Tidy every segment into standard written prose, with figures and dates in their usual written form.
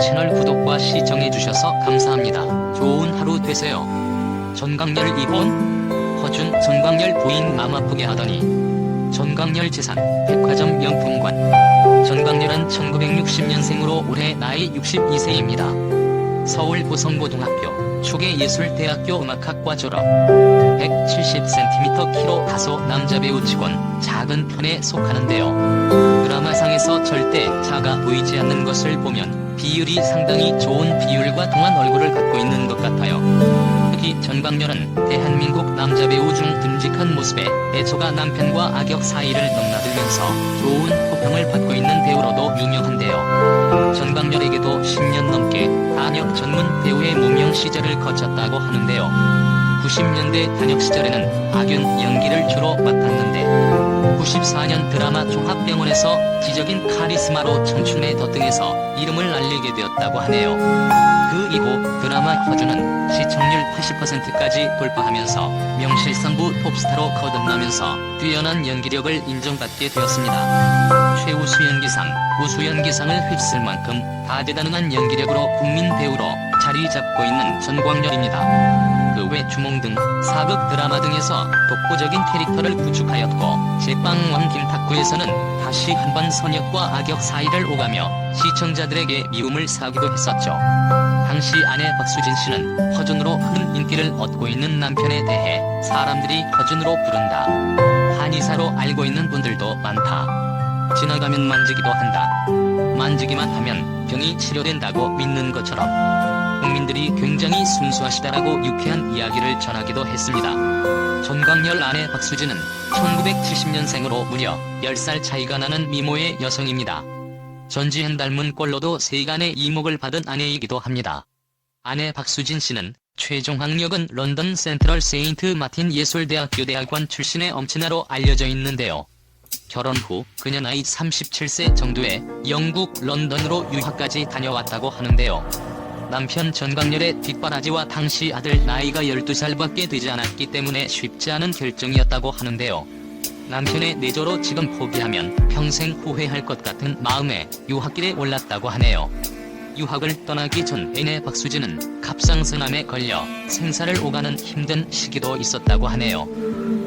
채널 구독과 시청해주셔서 감사합니다. 좋은 하루 되세요. 전광열 입원? 허준 전광열 부인 맘 아프게 하더니. 전광열 재산, 백화점 명품관. 전광열은 1960년생으로 올해 나이 62세입니다. 서울 고성고등학교, 추계예술대학교 음악학과 졸업. 170cm 키로 다소 남자 배우 치곤 작은 편에 속하는데요. 드라마상에서 절대 작아 보이지 않는 것을 보면 비율이 상당히 좋은 비율과 동안 얼굴을 갖고 있는 것 같아요. 특히 전광열은 대한민국 남자 배우 중 듬직한 모습에 애처가 남편과 악역 사이를 넘나들면서 좋은 호평을 받고 있는 배우로도 유명한데요. 전광열에게도 10년 넘게 단역 전문 배우의 무명 시절을 거쳤다고 하는데요. 90년대 단역 시절에는 악연 연기를 주로 맡았는데 94년 드라마 종합병원에서 기적인 카리스마로 청춘의 덫등에서 이름을 알리게 되었다고 하네요. 그 이후 드라마 허준은 시청률 80%까지 돌파하면서 명실상부 톱스타로 거듭나면서 뛰어난 연기력을 인정받게 되었습니다. 최우수 연기상, 우수 연기상을 휩쓸 만큼 다재다능한 연기력으로 국민 배우로 자리 잡고 있는 전광열입니다. 그 외 주몽 등 사극 드라마 등에서 독보적인 캐릭터를 구축하였고 제빵왕 김탁구에서는 다시 한번 선역과 악역 사이를 오가며 시청자들에게 미움을 사기도 했었죠. 당시 아내 박수진 씨는 허준으로 큰 인기를 얻고 있는 남편에 대해 사람들이 허준으로 부른다, 한의사로 알고 있는 분들도 많다, 지나가면 만지기도 한다, 만지기만 하면 병이 치료된다고 믿는 것처럼 국민들이 굉장히 순수하시다라고 유쾌한 이야기를 전하기도 했습니다. 전광열 아내 박수진은 1970년생으로 무려 10살 차이가 나는 미모의 여성입니다. 전지현 닮은 꼴로도 세간의 이목을 받은 아내이기도 합니다. 아내 박수진 씨는 최종 학력은 런던 센트럴 세인트 마틴 예술대학교 대학원 출신의 엄친아로 알려져 있는데요. 결혼 후 그녀 나이 37세 정도에 영국 런던으로 유학까지 다녀왔다고 하는데요. 남편 전광열의 뒷바라지와 당시 아들 나이가 12살밖에 되지 않았기 때문에 쉽지 않은 결정이었다고 하는데요. 남편의 내조로 지금 포기하면 평생 후회할 것 같은 마음에 유학길에 올랐다고 하네요. 유학을 떠나기 전 아내 박수진은 갑상선암에 걸려 생사를 오가는 힘든 시기도 있었다고 하네요.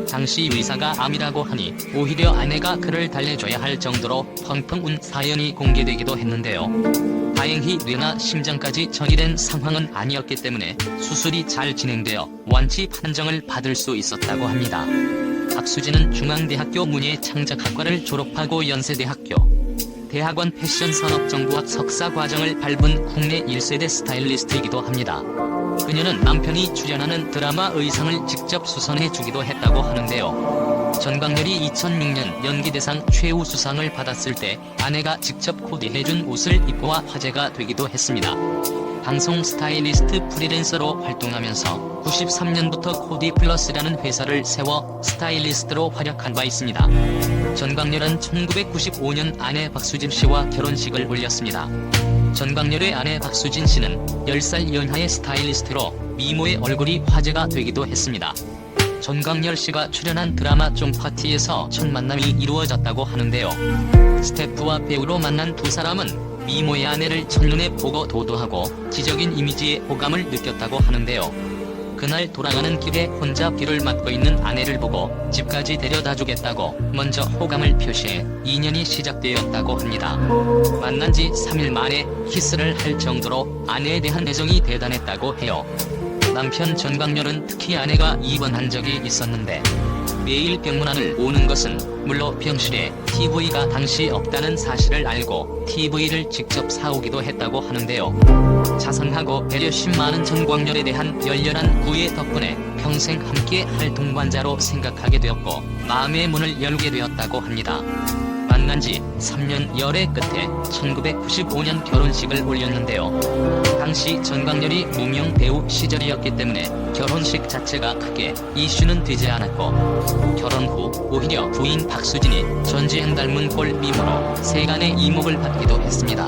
당시 의사가 암이라고 하니 오히려 아내가 그를 달래줘야 할 정도로 펑펑 운 사연이 공개되기도 했는데요. 다행히 뇌나 심장까지 전이된 상황은 아니었기 때문에 수술이 잘 진행되어 완치 판정을 받을 수 있었다고 합니다. 박수진은 중앙대학교 문예창작학과를 졸업하고 연세대학교 대학원 패션산업정보학 석사 과정을 밟은 국내 1세대 스타일리스트이기도 합니다. 그녀는 남편이 출연하는 드라마 의상을 직접 수선해주기도 했다고 하는데요. 전광열이 2006년 연기대상 최우수상을 받았을 때 아내가 직접 코디해준 옷을 입고와 화제가 되기도 했습니다. 방송 스타일리스트 프리랜서로 활동하면서 93년부터 코디플러스라는 회사를 세워 스타일리스트로 활약한 바 있습니다. 전광열은 1995년 아내 박수진 씨와 결혼식을 올렸습니다. 전광열의 아내 박수진 씨는 10살 연하의 스타일리스트로 미모의 얼굴이 화제가 되기도 했습니다. 전광열 씨가 출연한 드라마 쫑파티에서 첫 만남이 이루어졌다고 하는데요. 스태프와 배우로 만난 두 사람은 미모의 아내를 첫눈에 보고 도도하고 지적인 이미지에 호감을 느꼈다고 하는데요. 그날 돌아가는 길에 혼자 비를 맞고 있는 아내를 보고 집까지 데려다주겠다고 먼저 호감을 표시해 인연이 시작되었다고 합니다. 만난 지 3일 만에 키스를 할 정도로 아내에 대한 애정이 대단했다고 해요. 남편 전광열은 특히 아내가 입원한 적이 있었는데 매일 병문안을 오는 것은 물론 병실에 TV가 당시 없다는 사실을 알고 TV를 직접 사오기도 했다고 하는데요. 자상하고 배려심 많은 전광열에 대한 열렬한 구애 덕분에 평생 함께 할 동반자로 생각하게 되었고 마음의 문을 열게 되었다고 합니다. 만난 지 3년 열애 끝에 1995년 결혼식을 올렸는데요. 당시 전광열이 무명 배우 시절이었기 때문에 결혼식 자체가 크게 이슈는 되지 않았고 결혼 후 오히려 부인 박수진이 전지현 닮은 꼴 미모로 세간의 이목을 받기도 했습니다.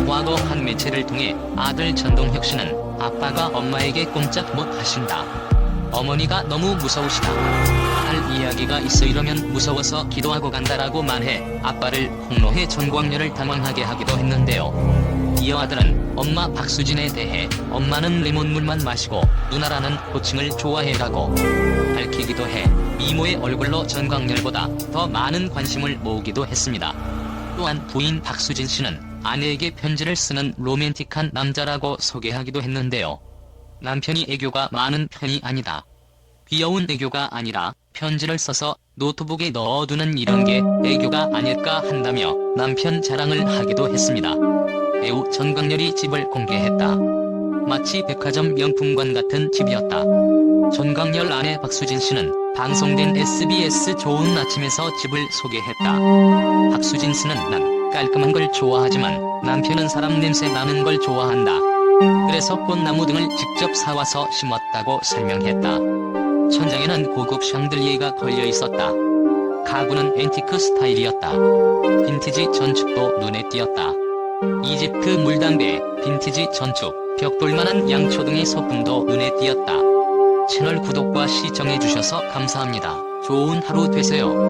과거 한 매체를 통해 아들 전동혁 씨는 아빠가 엄마에게 꼼짝 못 하신다, 어머니가 너무 무서우시다. 할 이야기가 있어 이러면 무서워서 기도하고 간다라고 말해 아빠를 폭로해 전광렬을 당황하게 하기도 했는데요. 이어 아들은 엄마 박수진에 대해 엄마는 레몬물만 마시고 누나라는 호칭을 좋아해라고 밝히기도 해 미모의 얼굴로 전광렬보다 더 많은 관심을 모으기도 했습니다. 또한 부인 박수진 씨는 아내에게 편지를 쓰는 로맨틱한 남자라고 소개하기도 했는데요. 남편이 애교가 많은 편이 아니다. 귀여운 애교가 아니라 편지를 써서 노트북에 넣어두는 이런 게 애교가 아닐까 한다며 남편 자랑을 하기도 했습니다. 배우 전광렬이 집을 공개했다. 마치 백화점 명품관 같은 집이었다. 전광렬 아내 박수진 씨는 방송된 SBS 좋은 아침에서 집을 소개했다. 박수진 씨는 난 깔끔한 걸 좋아하지만 남편은 사람 냄새 나는 걸 좋아한다. 그래서 꽃나무 등을 직접 사와서 심었다고 설명했다. 천장에는 고급 샹들리에가 걸려 있었다. 가구는 앤티크 스타일이었다. 빈티지 전축도 눈에 띄었다. 이집트 물담배, 빈티지 전축, 벽돌만한 양초 등의 소품도 눈에 띄었다. 채널 구독과 시청해주셔서 감사합니다. 좋은 하루 되세요.